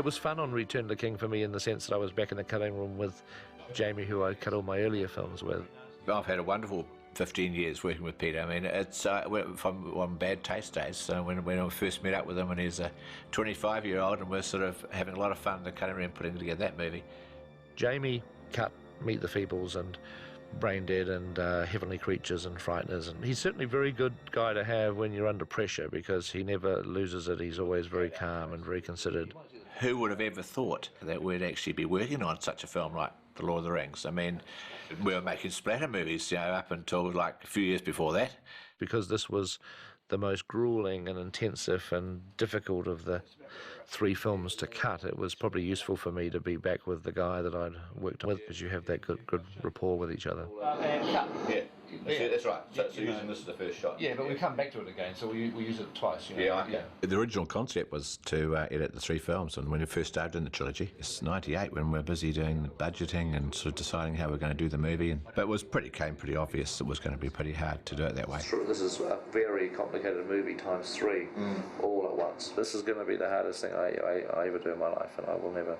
It was fun on Return of the King for me in the sense that I was back in the cutting room with Jamie, who I cut all my earlier films with. I've had a wonderful 15 years working with Peter. I mean, it's from on Bad Taste days, so when I first met up with him when he was a 25-year-old, and we're sort of having a lot of fun in the cutting room putting together that movie. Jamie cut Meet the Feebles and Brain Dead and Heavenly Creatures and Frighteners, and he's certainly a very good guy to have when you're under pressure because he never loses it. He's always very calm and very considered. Who would have ever thought that we'd actually be working on such a film like The Lord of the Rings? I mean, we were making splatter movies, up until like a few years before that. Because this was the most grueling and intensive and difficult of the 3 films to cut, it was probably useful for me to be back with the guy that I'd worked with, because you have that good rapport with each other. Yeah, that's right. So using this as the first shot. Yeah, but we come back to it again, so we use it twice. Yeah. The original concept was to edit the 3 films, and when we first started in the trilogy, it's 98 when we were busy doing the budgeting and sort of deciding how we're going to do the movie. But it was came pretty obvious it was going to be pretty hard to do it that way. This is a very complicated movie times 3, all at once. This is going to be the hardest thing I ever do in my life, and I will never.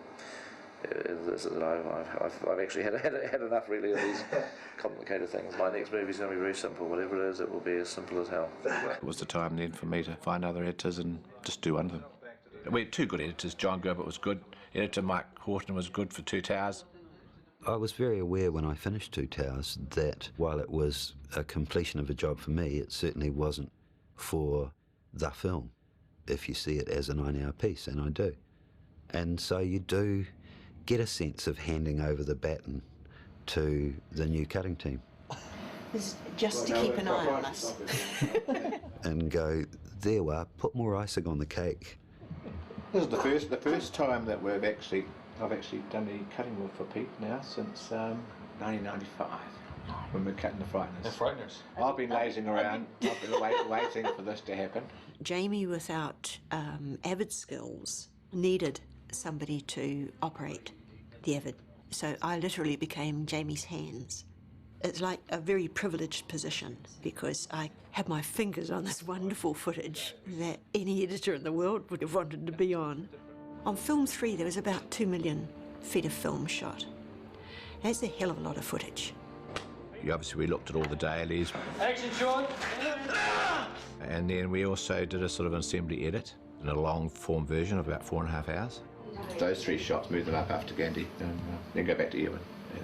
I've actually had enough really of these complicated things. My next movie is going to be very simple. Whatever it is, it will be as simple as hell. It was the time then for me to find other editors and just do one of them. We had 2 good editors. John Gilbert was good. Editor Mike Horton was good for 2 Towers. I was very aware when I finished 2 Towers that while it was a completion of a job for me, it certainly wasn't for the film, if you see it as a 9-hour piece, and I do. And so you do get a sense of handing over the baton to the new cutting team. Just to keep an eye on us. And go, there we are, put more icing on the cake. This is the first time that I've actually done any cutting work for Pete now since 1995, when we're cutting the Frighteners. The Frighteners. I've been lazing around, I've been waiting for this to happen. Jamie, without Avid skills, needed somebody to operate the Avid. So I literally became Jamie's hands. It's like a very privileged position because I have my fingers on this wonderful footage that any editor in the world would have wanted to be on. On film 3, there was about 2 million feet of film shot. That's a hell of a lot of footage. Obviously, we looked at all the dailies. Action, Sean! And then we also did a sort of an assembly edit in a long form version of about 4.5 hours. Those 3 shots, move them up after Gandhi, and then go back to Ewan. Yeah.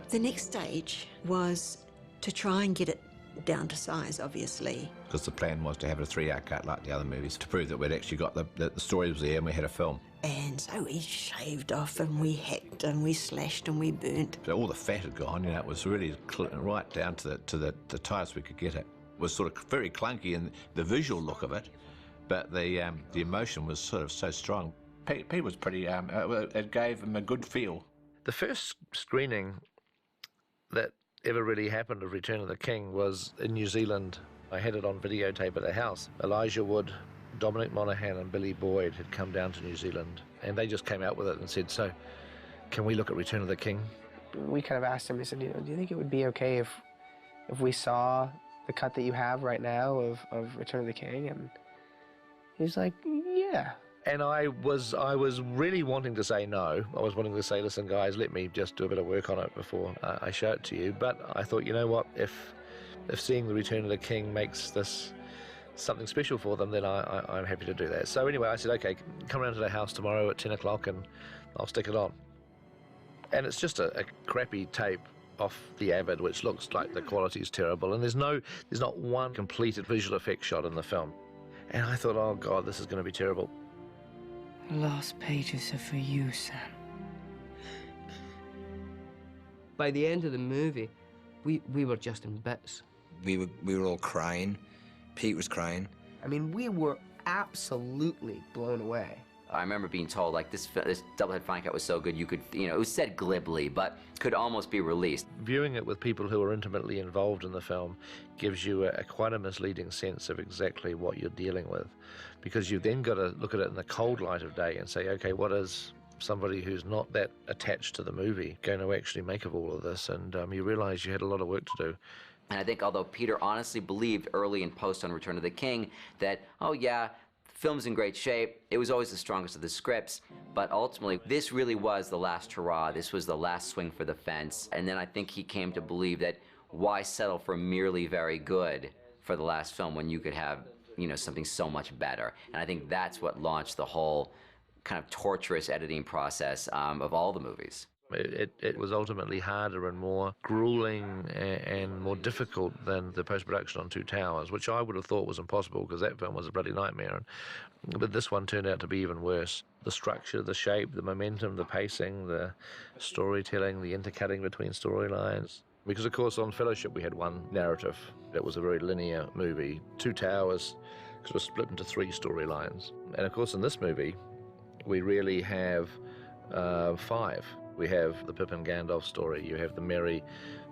The next stage was to try and get it down to size, obviously. Because the plan was to have a 3-hour cut like the other movies, to prove that we'd actually got the story was there and we had a film. And so we shaved off and we hacked and we slashed and we burnt. So all the fat had gone, it was really right down to the tightest we could get it. It was sort of very clunky in the visual look of it, but the emotion was sort of so strong. Pete was pretty, it gave him a good feel. The first screening that ever really happened of Return of the King was in New Zealand. I had it on videotape at the house. Elijah Wood, Dominic Monaghan and Billy Boyd had come down to New Zealand, and they just came out with it and said, so can we look at Return of the King? We kind of asked him, we said, do you think it would be okay if we saw the cut that you have right now of Return of the King? And he's like, yeah. And I was really wanting to say no. I was wanting to say, listen, guys, let me just do a bit of work on it before I show it to you. But I thought, you know what, if seeing the Return of the King makes this something special for them, then I'm happy to do that. So anyway, I said, okay, come around to the house tomorrow at 10 o'clock and I'll stick it on. And it's just a crappy tape off the Avid, which looks like the quality is terrible. And there's not one completed visual effects shot in the film. And I thought, oh God, this is going to be terrible. The last pages are for you, Sam. By the end of the movie, we were just in bits. We were all crying. Pete was crying. I mean, we were absolutely blown away. I remember being told, like, this Doublehead Fine Cut was so good you could, it was said glibly, but could almost be released. Viewing it with people who are intimately involved in the film gives you quite a misleading sense of exactly what you're dealing with, because you've then got to look at it in the cold light of day and say, okay, what is somebody who's not that attached to the movie going to actually make of all of this? And you realise you had a lot of work to do. And I think although Peter honestly believed early in post on Return of the King that, oh yeah, Film's in great shape. It was always the strongest of the scripts, but ultimately, this really was the last hurrah. This was the last swing for the fence. And then I think he came to believe that why settle for merely very good for the last film when you could have, you know, something so much better. And I think that's what launched the whole kind of torturous editing process of all the movies. It was ultimately harder and more grueling and more difficult than the post-production on Two Towers, which I would have thought was impossible because that film was a bloody nightmare. But this one turned out to be even worse. The structure, the shape, the momentum, the pacing, the storytelling, the intercutting between storylines. Because, of course, on Fellowship we had one narrative. It was a very linear movie. Two Towers sort of split into three storylines. And, of course, in this movie, we really have five. We have the Pippin Gandalf story, you have the Merry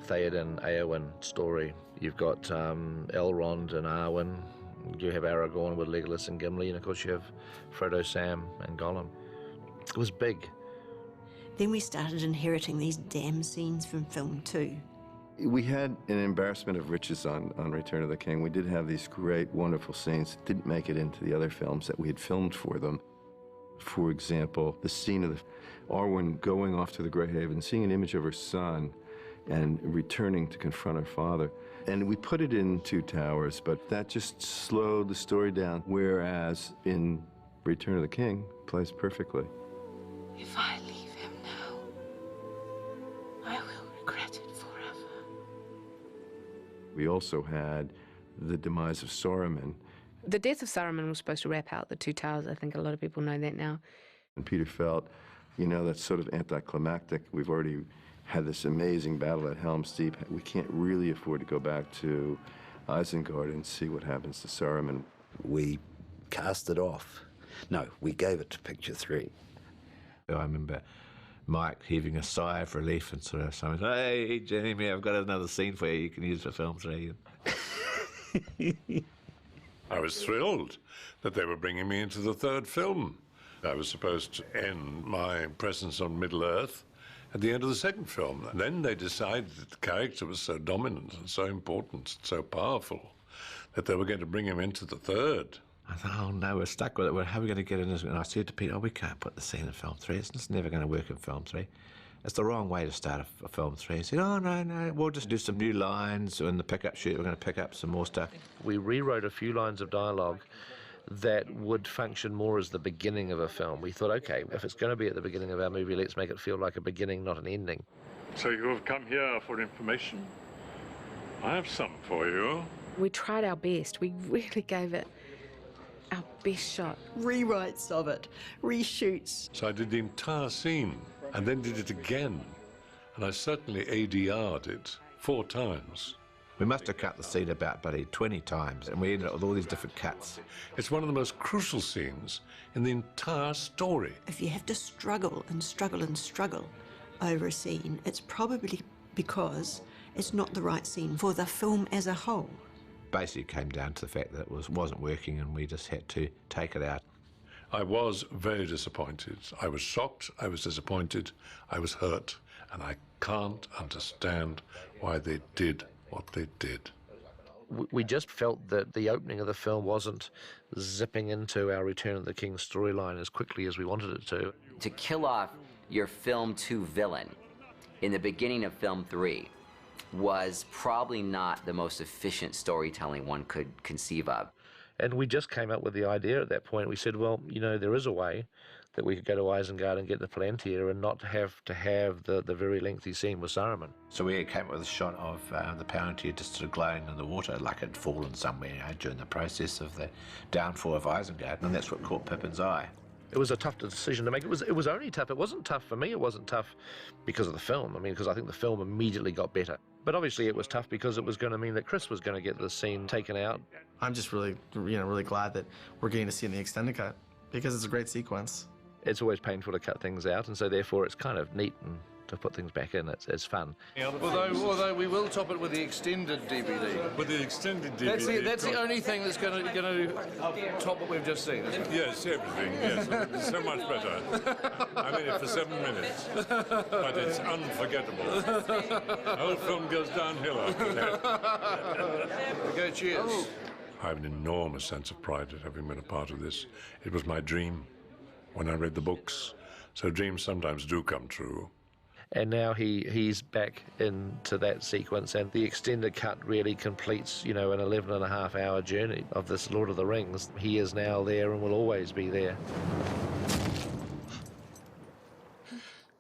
Theoden Eowyn story, you've got Elrond and Arwen, you have Aragorn with Legolas and Gimli, and of course you have Frodo, Sam and Gollum. It was big. Then we started inheriting these damn scenes from film 2. We had an embarrassment of riches on Return of the King. We did have these great, wonderful scenes that didn't make it into the other films that we had filmed for them. For example, the scene of Arwen going off to the Greyhaven, seeing an image of her son and returning to confront her father. And we put it in Two Towers, but that just slowed the story down, whereas in Return of the King, it plays perfectly. If I leave him now, I will regret it forever. We also had the demise of Saruman. The death of Saruman was supposed to wrap out the Two Towers. I think a lot of people know that now. And Peter felt, you know, that's sort of anticlimactic. We've already had this amazing battle at Helm's Deep. We can't really afford to go back to Isengard and see what happens to Saruman. We cast it off. No, we gave it to Picture 3. I remember Mike heaving a sigh of relief and sort of saying, "Hey, Jamie, I've got another scene for you can use for film 3. I was thrilled that they were bringing me into the third film. I was supposed to end my presence on Middle-earth at the end of the second film. And then they decided that the character was so dominant and so important, so powerful, that they were going to bring him into the third. I thought, oh no, we're stuck with it. How are we going to get in this? And I said to Peter, we can't put the scene in film 3. It's never going to work in film 3. It's the wrong way to start a film 3. He said, oh, no, we'll just do some new lines in the pickup sheet. We're going to pick up some more stuff. We rewrote a few lines of dialogue that would function more as the beginning of a film. We thought, okay, if it's going to be at the beginning of our movie, let's make it feel like a beginning, not an ending. So you have come here for information? I have some for you. We tried our best. We really gave it our best shot. Rewrites of it, reshoots. So I did the entire scene and then did it again. And I certainly ADR'd it 4 times. We must have cut the scene about, buddy, 20 times, and we ended up with all these different cuts. It's one of the most crucial scenes in the entire story. If you have to struggle and struggle and struggle over a scene, it's probably because it's not the right scene for the film as a whole. Basically, it came down to the fact that it wasn't working, and we just had to take it out. I was very disappointed. I was shocked, I was disappointed, I was hurt, and I can't understand why they did what they did. We just felt that the opening of the film wasn't zipping into our Return of the King storyline as quickly as we wanted it to. To kill off your film 2 villain in the beginning of film 3 was probably not the most efficient storytelling one could conceive of. And we just came up with the idea at that point. We said, well, you know, there is a way that we could go to Isengard and get the Palantir and not have to have the very lengthy scene with Saruman. So we came up with a shot of the Palantir just sort of glowing in the water like it had fallen somewhere, you know, during the process of the downfall of Isengard, and that's what caught Pippin's eye. It was a tough decision to make. It was only tough. It wasn't tough for me. It wasn't tough because of the film. I mean, because I think the film immediately got better. But obviously it was tough because it was going to mean that Chris was going to get the scene taken out. I'm just really glad that we're getting to see it in the extended cut because it's a great sequence. It's always painful to cut things out, and so therefore it's kind of neat and to put things back in. It's fun. Although we will top it with the extended DVD. With the extended DVD. That's the only thing that's going to top what we've just seen, isn't it? Yes, everything, yes. It's so much better. I'm in it for 7 minutes, but it's unforgettable. The whole film goes downhill after that. Okay, cheers. I have an enormous sense of pride at having been a part of this. It was my dream when I read the books. So dreams sometimes do come true. And now he's back into that sequence, and the extended cut really completes, you know, an 11.5-hour journey of this Lord of the Rings. He is now there and will always be there.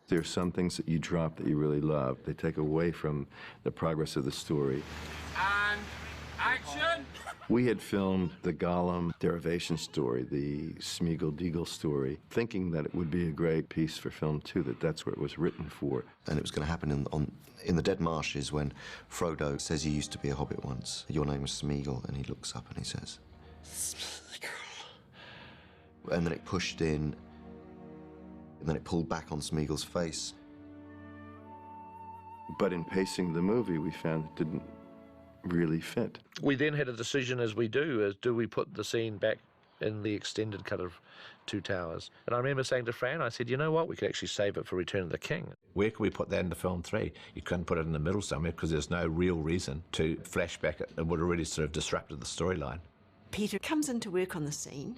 There are some things that you drop that you really love. They take away from the progress of the story. And action! We had filmed the Gollum derivation story, the Smeagol-Deagle story, thinking that it would be a great piece for film too, that's what it was written for. And it was going to happen in the Dead Marshes when Frodo says he used to be a hobbit once. Your name was Smeagol, and he looks up and he says, Smeagol. And then it pushed in, and then it pulled back on Smeagol's face. But in pacing the movie, we found it didn't really fit. We then had a decision, as we do, as do we put the scene back in the extended cut of Two Towers? And I remember saying to Fran, I said, you know what, we could actually save it for Return of the King. Where can we put that into film 3? You couldn't put it in the middle somewhere because there's no real reason to flashback it. It would have really sort of disrupted the storyline. Peter comes in to work on the scene,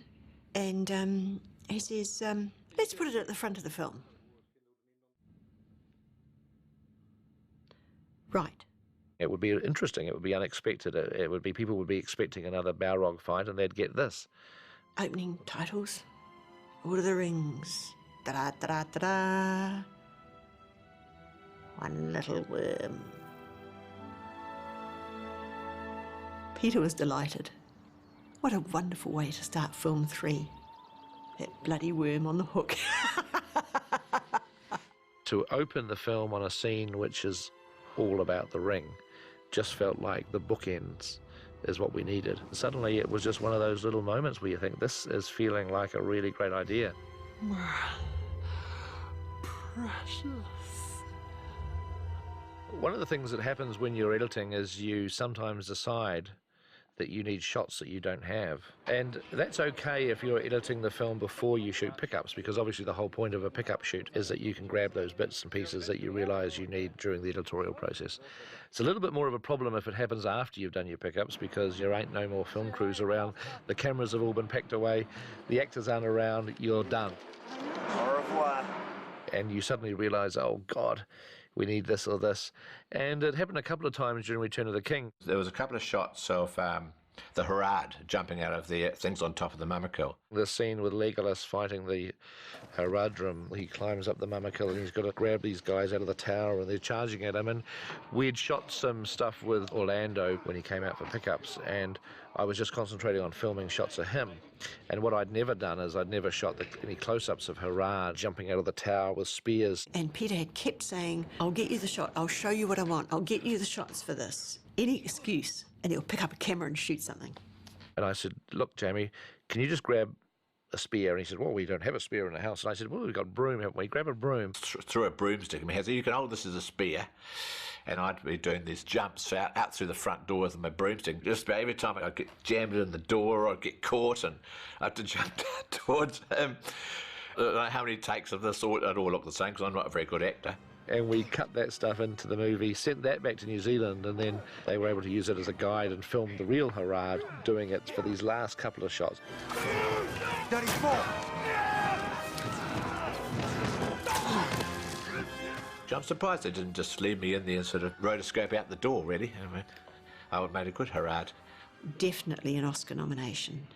and he says, let's put it at the front of the film. Right. It would be interesting, it would be unexpected, it would be, people would be expecting another Balrog fight and they'd get this. Opening titles, Lord of the Rings, da-da-da-da-da-da, one little worm. Peter was delighted. What a wonderful way to start film 3. That bloody worm on the hook. To open the film on a scene which is all about the ring just felt like the bookends is what we needed. Suddenly it was just one of those little moments where you think, this is feeling like a really great idea. Precious. One of the things that happens when you're editing is you sometimes decide that you need shots that you don't have. And that's okay if you're editing the film before you shoot pickups, because obviously the whole point of a pickup shoot is that you can grab those bits and pieces that you realise you need during the editorial process. It's a little bit more of a problem if it happens after you've done your pickups, because there ain't no more film crews around, the cameras have all been packed away, the actors aren't around, you're done. Au revoir. And you suddenly realise, oh God, we need this or this. And it happened a couple of times during Return of the King. There was a couple of shots of the Harad jumping out of the things on top of the Mumakil. The scene with Legolas fighting the Haradrim, he climbs up the Mumakil and he's got to grab these guys out of the tower and they're charging at him. And we'd shot some stuff with Orlando when he came out for pickups, and I was just concentrating on filming shots of him. And what I'd never done is I'd never shot any close-ups of Harad jumping out of the tower with spears. And Peter had kept saying, I'll get you the shot, I'll show you what I want, I'll get you the shots for this. Any excuse, and he'll pick up a camera and shoot something. And I said, look, Jamie, can you just grab a spear? And he said, well, we don't have a spear in the house. And I said, well, we've got a broom, haven't we? Grab a broom. Threw a broomstick at me. I said, you can hold this as a spear. And I'd be doing these jumps out through the front door with my broomstick. Just about every time I'd get jammed in the door or I'd get caught and I had to jump down towards him. I don't know how many takes of this would all look the same because I'm not a very good actor. And we cut that stuff into the movie, sent that back to New Zealand, and then they were able to use it as a guide and film the real Harad doing it for these last couple of shots. 34. I'm surprised they didn't just leave me in there and sort of rotoscope out the door, really. I mean, I would have made a good Harad. Definitely an Oscar nomination.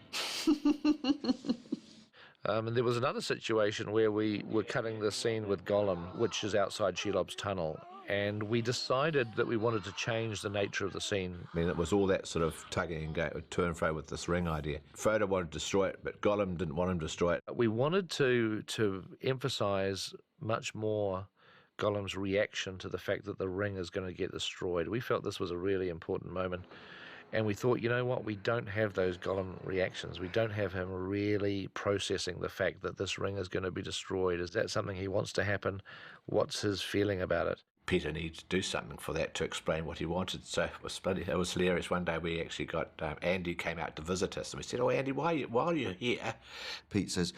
And there was another situation where we were cutting the scene with Gollum, which is outside Shelob's tunnel, and we decided that we wanted to change the nature of the scene. I mean, it was all that sort of tugging and go to and fro with this ring idea. Frodo wanted to destroy it, but Gollum didn't want him to destroy it. We wanted to emphasise much more Gollum's reaction to the fact that the ring is going to get destroyed. We felt this was a really important moment. And we thought, you know what, we don't have those Gollum reactions. We don't have him really processing the fact that this ring is going to be destroyed. Is that something he wants to happen? What's his feeling about it? Peter needed to do something for that to explain what he wanted. So it was hilarious. One day we actually got, Andy came out to visit us and we said, oh, Andy, why are you here? Pete says,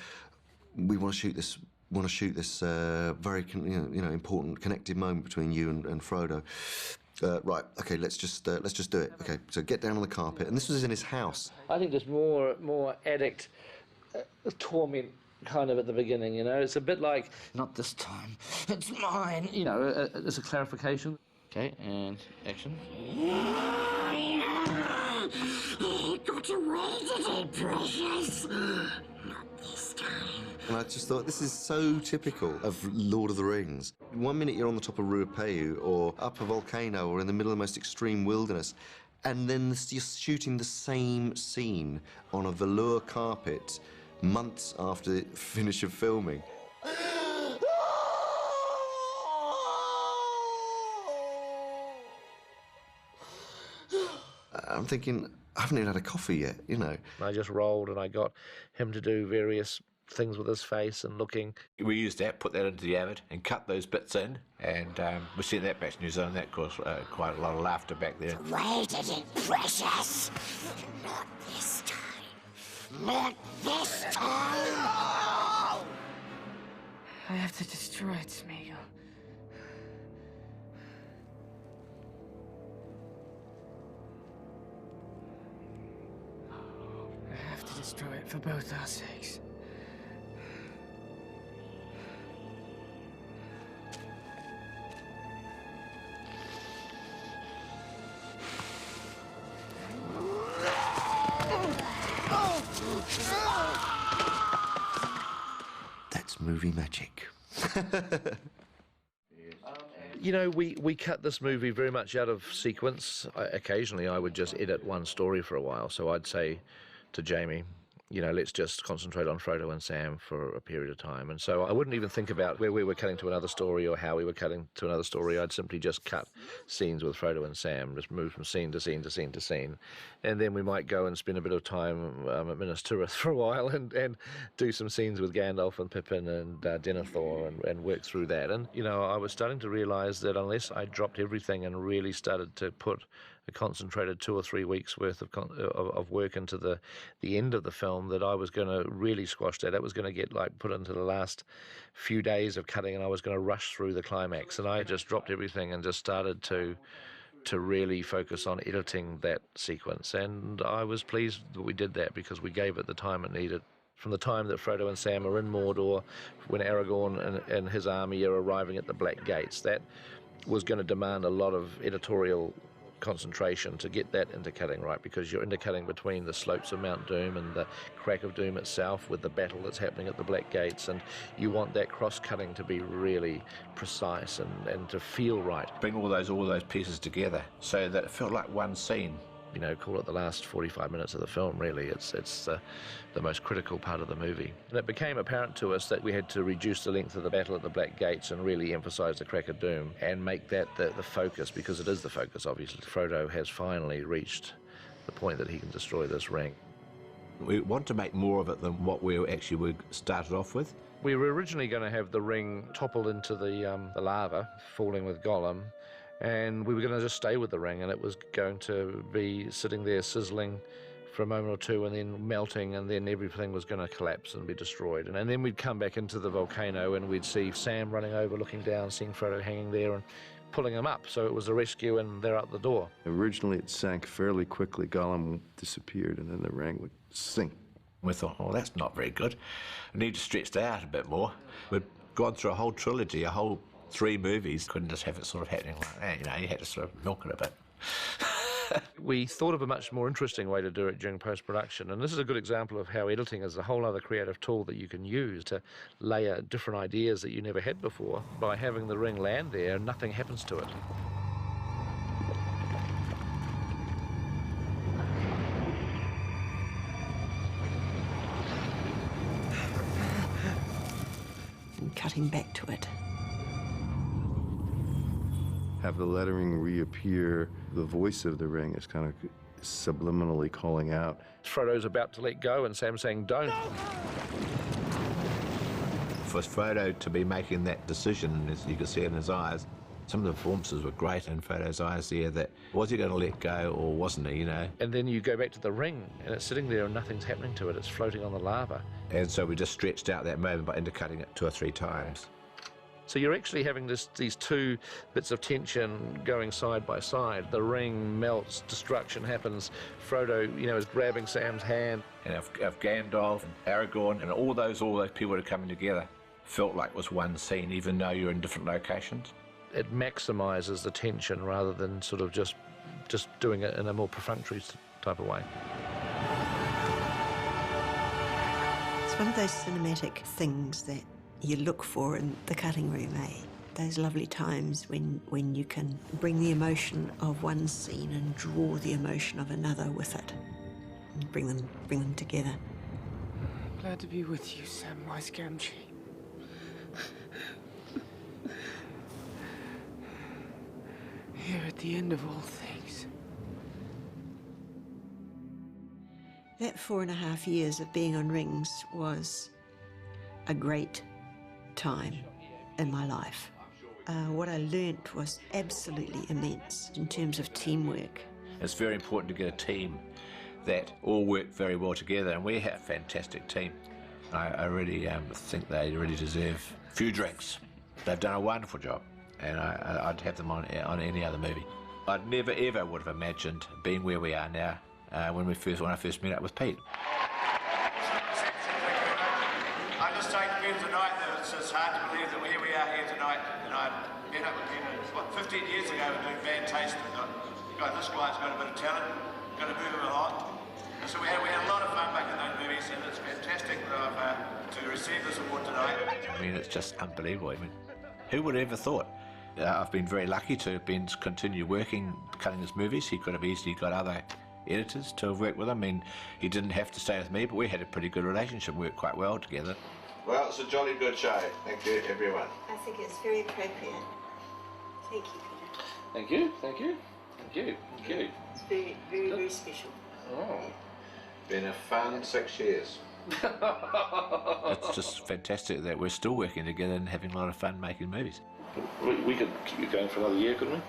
we want to shoot this very important connective moment between you and Frodo. Right, okay, let's just do it. Okay, so get down on the carpet. And this was in his house. I think there's more addict torment kind of at the beginning, you know. It's a bit like, not this time, it's mine, you know, it's a clarification. Okay, and action. Got away today, precious. Not this time. And I just thought, this is so typical of Lord of the Rings. 1 minute you're on the top of Ruapeu or up a volcano or in the middle of the most extreme wilderness, and then you're shooting the same scene on a velour carpet months after the finish of filming. I'm thinking, I haven't even had a coffee yet, you know. I just rolled and I got him to do various things with his face and looking. We used that, put that into the Avid and cut those bits in, and we sent that back to New Zealand. That caused quite a lot of laughter back there. Waited it, precious. Not this time. Not this time. I have to destroy it, Smeagol. I have to destroy it for both our sakes. That's movie magic. You know, we cut this movie very much out of sequence. Occasionally I would just edit one story for a while, so I'd say to Jamie, you know, let's just concentrate on Frodo and Sam for a period of time. And so I wouldn't even think about where we were cutting to another story or how we were cutting to another story. I'd simply just cut scenes with Frodo and Sam, just move from scene to scene to scene to scene. And then we might go and spend a bit of time at Minas Tirith for a while and do some scenes with Gandalf and Pippin and Denethor and work through that. And, you know, I was starting to realise that unless I dropped everything and really started to put a concentrated 2 or 3 weeks worth of work into the end of the film, that I was going to really squash that. It was going to get like put into the last few days of cutting, and I was going to rush through the climax. And I just dropped everything and just started to really focus on editing that sequence. And I was pleased that we did that, because we gave it the time it needed. From the time that Frodo and Sam are in Mordor, when Aragorn and his army are arriving at the Black Gates, that was going to demand a lot of editorial concentration to get that intercutting right, because you're intercutting between the slopes of Mount Doom and the crack of Doom itself with the battle that's happening at the Black Gates, and you want that cross-cutting to be really precise and to feel right. Bring all those pieces together so that it felt like one scene. You know, call it the last 45 minutes of the film, really. It's the most critical part of the movie. And it became apparent to us that we had to reduce the length of the battle at the Black Gates and really emphasise the crack of Doom and make that the focus, because it is the focus, obviously. Frodo has finally reached the point that he can destroy this ring. We want to make more of it than what we actually started off with. We were originally going to have the ring topple into the lava, falling with Gollum, and we were going to just stay with the ring, and it was going to be sitting there sizzling for a moment or two and then melting, and then everything was going to collapse and be destroyed. And then we'd come back into the volcano and we'd see Sam running over, looking down, seeing Frodo hanging there and pulling him up. So it was a rescue and they're out the door. Originally it sank fairly quickly. Gollum disappeared and then the ring would sink. We thought, oh, that's not very good. We need to stretch that out a bit more. We'd gone through a whole trilogy, a whole 3 movies. Couldn't just have it sort of happening like that, you know, you had to sort of milk it a bit. We thought of a much more interesting way to do it during post-production, and this is a good example of how editing is a whole other creative tool that you can use to layer different ideas that you never had before. By having the ring land there, nothing happens to it. And cutting back to it. Have the lettering reappear, the voice of the ring is kind of subliminally calling out. Frodo's about to let go and Sam's saying, don't. For Frodo to be making that decision, as you can see in his eyes, some of the performances were great in Frodo's eyes there, that was he going to let go or wasn't he, you know? And then you go back to the ring and it's sitting there and nothing's happening to it, it's floating on the lava. And so we just stretched out that moment by intercutting it 2 or 3 times. So you're actually having these two bits of tension going side by side. The ring melts, destruction happens. Frodo, is grabbing Sam's hand. And if Gandalf and Aragorn and all those people that are coming together felt like it was one scene, even though you're in different locations. It maximises the tension rather than sort of just doing it in a more perfunctory type of way. It's one of those cinematic things that you look for in the cutting room, Those lovely times when you can bring the emotion of one scene and draw the emotion of another with it, and bring them together. Glad to be with you, Samwise Gamgee. Here at the end of all things. That 4.5 years of being on Rings was a great time in my life. What I learnt was absolutely immense in terms of teamwork. It's very important to get a team that all work very well together, and we have a fantastic team. I really think they really deserve a few drinks. They've done a wonderful job, and I'd have them on any other movie. I'd never ever would have imagined being where we are now when I first met up with Pete. I just take the view tonight that it's just hard to believe that here we are here tonight. And I met up with Peter, 15 years ago, we were doing Van Taste. And I thought, this guy's got a bit of talent, got to move him along. And so we had a lot of fun making those movies, and it's fantastic to receive this award tonight. I mean, it's just unbelievable. I mean, who would have ever thought? I've been very lucky to have continue working, cutting his movies. He could have easily got other editors to have worked with him. I mean, he didn't have to stay with me, but we had a pretty good relationship, worked quite well together. Well, it's a jolly good show. Thank you, everyone. I think it's very appropriate. Thank you, Peter. Thank you, thank you, thank you, thank you. It's very, very, very special. Oh. Been a fun 6 years. It's just fantastic that we're still working together and having a lot of fun making movies. We could keep it going for another year, couldn't we?